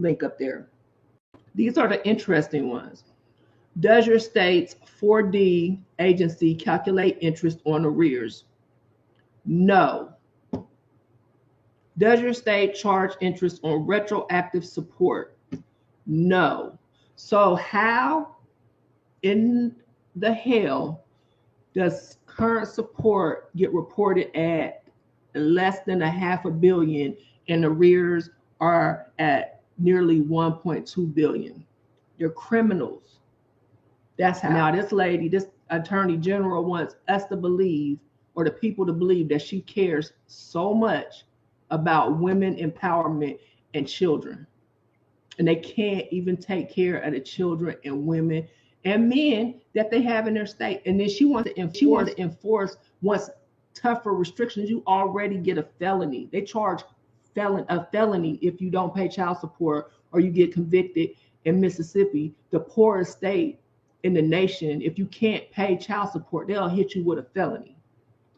link up there. These are the interesting ones. Does your state's 4D agency calculate interest on arrears? No. Does your state charge interest on retroactive support? No. So how in the hell does current support get reported at less than $500 million and arrears are at nearly 1.2 billion? They're criminals. That's how. Now this lady, this attorney general wants us to believe, or the people to believe, that she cares so much about women empowerment and children. And they can't even take care of the children and women and men that they have in their state. And then she wants to enforce once tougher restrictions. You already get a felony. They charge a felony if you don't pay child support or you get convicted in Mississippi, the poorest state in the nation. If you can't pay child support, they'll hit you with a felony.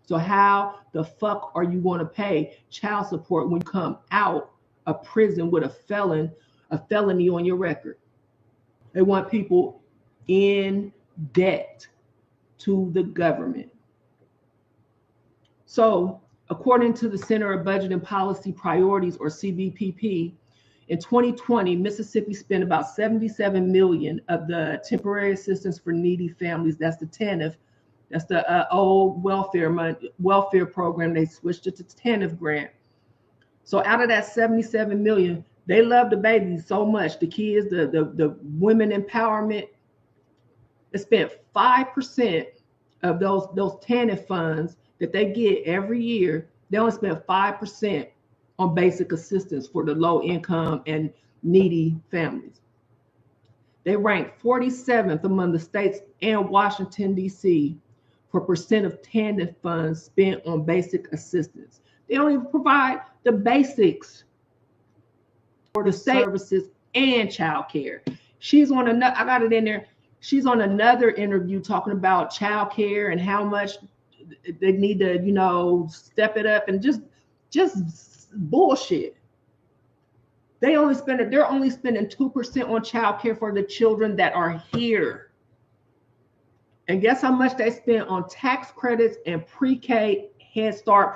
So how the fuck are you going to pay child support when you come out of prison with a felony on your record? They want people in debt to the government. So according to the Center of Budget and Policy Priorities, or CBPP, in 2020, Mississippi spent about $77 million of the temporary assistance for needy families. That's the TANF. That's the old welfare program. They switched it to TANF grant. So out of that $77 million, they love the babies so much. The kids, the women empowerment. They spent 5% of those TANF funds that they get every year. They only spent 5% on basic assistance for the low income and needy families. They ranked 47th among the states and Washington, D.C. for percent of TANF funds spent on basic assistance. They don't even provide the basics for the state services and child care. She's on another, I got it in there. She's on another interview talking about child care and how much they need to, step it up, and just bullshit. They're only spending 2% on child care for the children that are here. And guess how much they spent on tax credits and pre-K Head Start,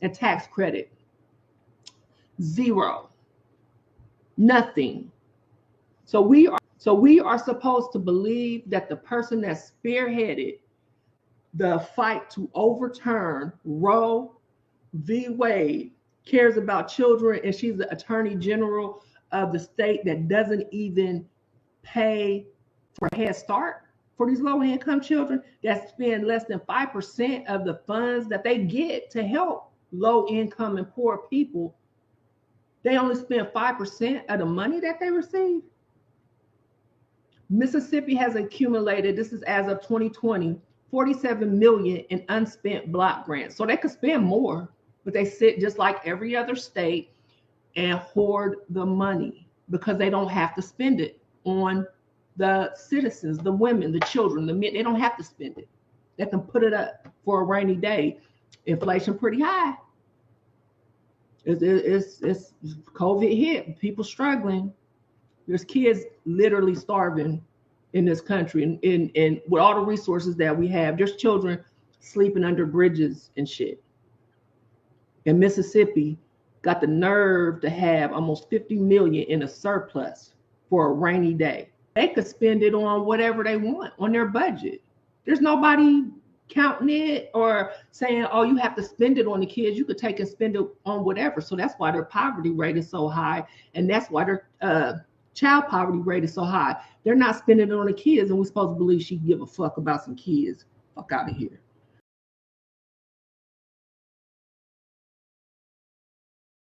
and tax credit? Zero. Nothing. So we are supposed to believe that the person that spearheaded the fight to overturn Roe v. Wade cares about children, and she's the attorney general of the state that doesn't even pay for Head Start for these low-income children, that spend less than 5% of the funds that they get to help low-income and poor people. They only spend 5% of the money that they receive. Mississippi has accumulated, this is as of 2020, $47 million in unspent block grants. So they could spend more, but they sit just like every other state and hoard the money because they don't have to spend it on the citizens, the women, the children, the men. They don't have to spend it. They can put it up for a rainy day. Inflation pretty high. It's COVID hit. People struggling. There's kids literally starving in this country, and with all the resources that we have, there's children sleeping under bridges and shit. And Mississippi got the nerve to have almost $50 million in a surplus for a rainy day. They could spend it on whatever they want on their budget. There's nobody counting it or saying, oh, you have to spend it on the kids. You could take and spend it on whatever. So that's why their poverty rate is so high, and that's why their child poverty rate is so high. They're not spending it on the kids, and we're supposed to believe she give a fuck about some kids. Fuck out of here.